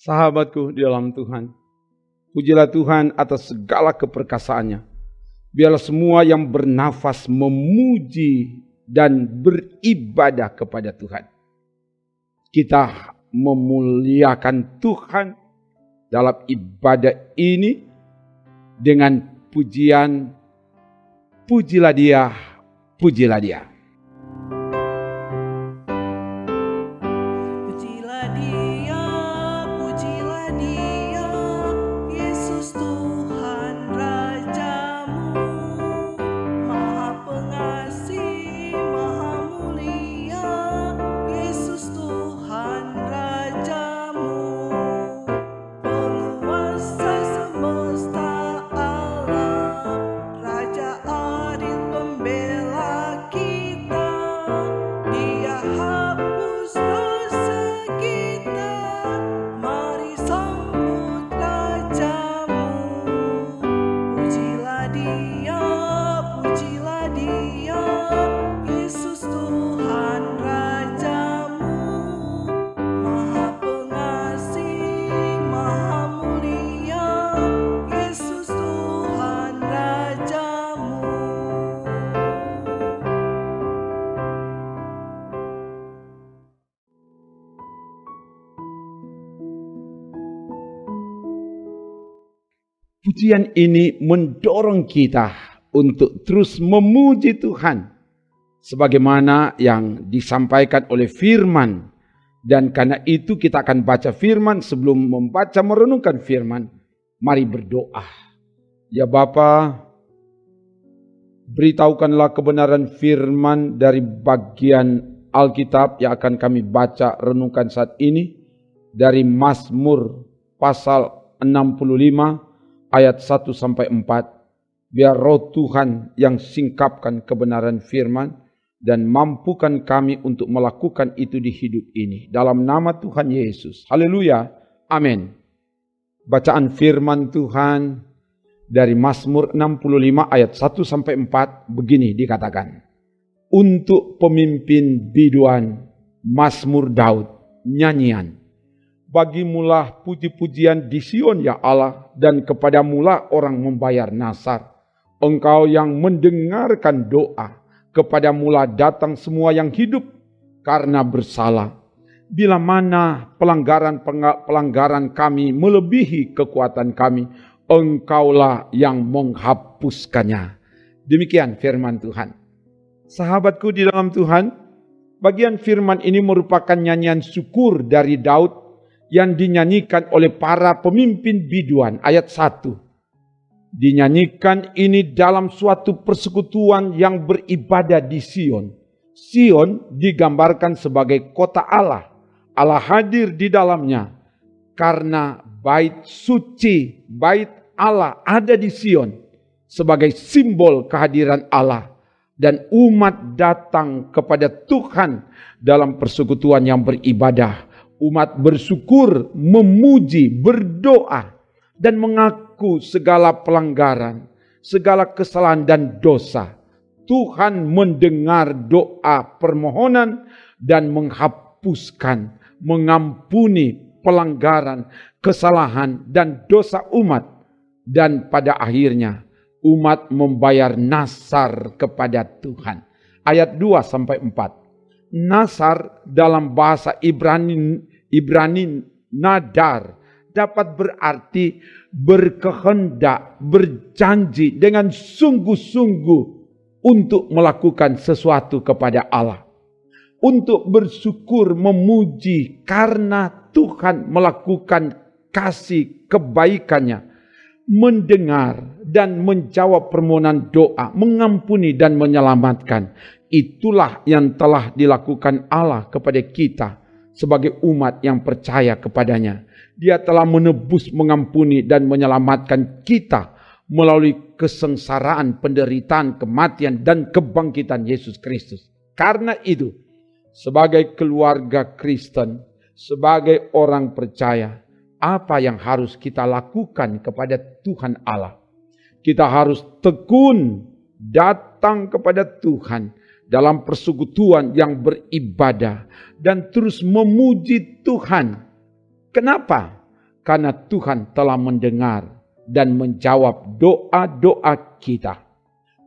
Sahabatku di dalam Tuhan, pujilah Tuhan atas segala keperkasaannya. Biarlah semua yang bernafas memuji dan beribadah kepada Tuhan. Kita memuliakan Tuhan dalam ibadah ini dengan pujian, pujilah Dia, pujilah Dia. Pujian ini mendorong kita untuk terus memuji Tuhan sebagaimana yang disampaikan oleh firman. Dan karena itu kita akan baca firman. Sebelum membaca merenungkan firman, mari berdoa. Ya Bapa, beritahukanlah kebenaran firman dari bagian Alkitab yang akan kami baca renungkan saat ini dari Mazmur pasal 65 ayat 1 sampai 4. Biar roh Tuhan yang singkapkan kebenaran firman dan mampukan kami untuk melakukan itu di hidup ini. Dalam nama Tuhan Yesus. Haleluya. Amin. Bacaan firman Tuhan dari Mazmur 65 ayat 1 sampai 4 begini dikatakan. Untuk pemimpin biduan Mazmur Daud, nyanyian. Bagimulah puji-pujian di Sion ya Allah, dan kepadamulah orang membayar nasar. Engkau yang mendengarkan doa, kepadamulah datang semua yang hidup karena bersalah. Bila mana pelanggaran kami melebihi kekuatan kami, Engkaulah yang menghapuskannya. Demikian firman Tuhan. Sahabatku di dalam Tuhan, bagian firman ini merupakan nyanyian syukur dari Daud yang dinyanyikan oleh para pemimpin biduan. Ayat 1. Dinyanyikan ini dalam suatu persekutuan yang beribadah di Sion. Sion digambarkan sebagai kota Allah. Allah hadir di dalamnya. Karena bait suci, bait Allah ada di Sion. Sebagai simbol kehadiran Allah. Dan umat datang kepada Tuhan dalam persekutuan yang beribadah. Umat bersyukur, memuji, berdoa, dan mengaku segala pelanggaran, segala kesalahan dan dosa. Tuhan mendengar doa permohonan dan menghapuskan, mengampuni pelanggaran, kesalahan, dan dosa umat. Dan pada akhirnya umat membayar nasar kepada Tuhan. Ayat 2 sampai 4. Nasar dalam bahasa Ibrani nadar dapat berarti berkehendak, berjanji dengan sungguh-sungguh untuk melakukan sesuatu kepada Allah. Untuk bersyukur, memuji karena Tuhan melakukan kasih kebaikannya. Mendengar dan menjawab permohonan doa, mengampuni dan menyelamatkan. Itulah yang telah dilakukan Allah kepada kita sebagai umat yang percaya kepadanya. Dia telah menebus, mengampuni dan menyelamatkan kita melalui kesengsaraan, penderitaan, kematian dan kebangkitan Yesus Kristus. Karena itu, sebagai keluarga Kristen, sebagai orang percaya, apa yang harus kita lakukan kepada Tuhan Allah? Kita harus tekun datang kepada Tuhan dalam persekutuan yang beribadah dan terus memuji Tuhan. Kenapa? karena Tuhan telah mendengar dan menjawab doa-doa kita.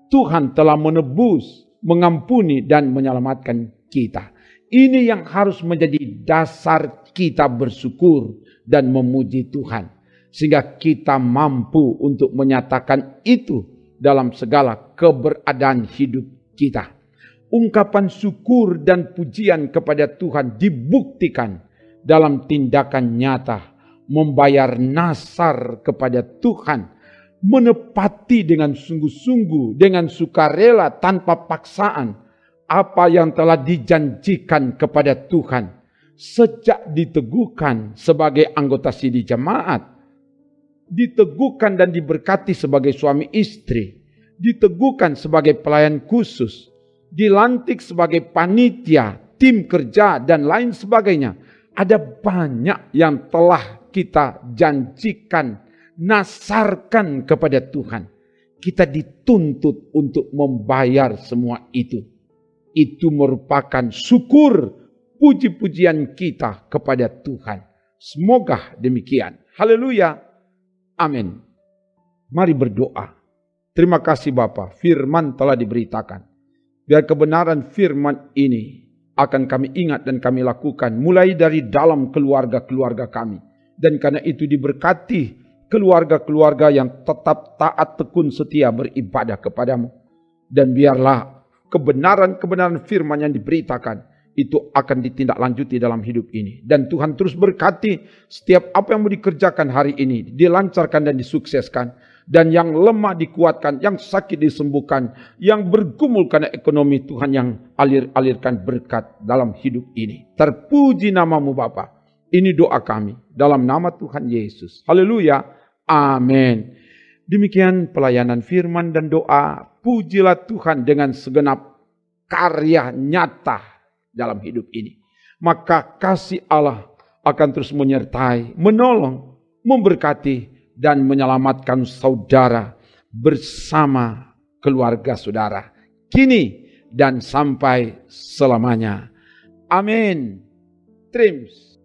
Tuhan telah menebus, mengampuni dan menyelamatkan kita. Ini yang harus menjadi dasar kita bersyukur dan memuji Tuhan. Sehingga kita mampu untuk menyatakan itu dalam segala keberadaan hidup kita. Ungkapan syukur dan pujian kepada Tuhan dibuktikan dalam tindakan nyata, membayar nasar kepada Tuhan, menepati dengan sungguh-sungguh, dengan sukarela tanpa paksaan apa yang telah dijanjikan kepada Tuhan sejak diteguhkan sebagai anggota sidih jemaat, diteguhkan dan diberkati sebagai suami istri, diteguhkan sebagai pelayan khusus, dilantik sebagai panitia, tim kerja dan lain sebagainya. Ada banyak yang telah kita janjikan, nasarkan kepada Tuhan. Kita dituntut untuk membayar semua itu. Itu merupakan syukur, puji-pujian kita kepada Tuhan. Semoga demikian. Haleluya. Amin. Mari berdoa. Terima kasih Bapa, firman telah diberitakan. Biar kebenaran firman ini akan kami ingat dan kami lakukan mulai dari dalam keluarga-keluarga kami. Dan karena itu diberkati keluarga-keluarga yang tetap taat tekun setia beribadah kepadamu. Dan biarlah kebenaran-kebenaran firman yang diberitakan itu akan ditindaklanjuti dalam hidup ini. Dan Tuhan terus berkati setiap apa yang mau dikerjakan hari ini, dilancarkan dan disukseskan. Dan yang lemah dikuatkan, yang sakit disembuhkan, yang bergumul karena ekonomi, Tuhan yang alirkan berkat dalam hidup ini. Terpuji namamu Bapa. Ini doa kami dalam nama Tuhan Yesus. Haleluya. Amin. Demikian pelayanan firman dan doa. Pujilah Tuhan dengan segenap karya nyata dalam hidup ini. Maka kasih Allah akan terus menyertai, menolong, memberkati, dan menyelamatkan saudara bersama keluarga saudara. Kini dan sampai selamanya. Amin. Trims.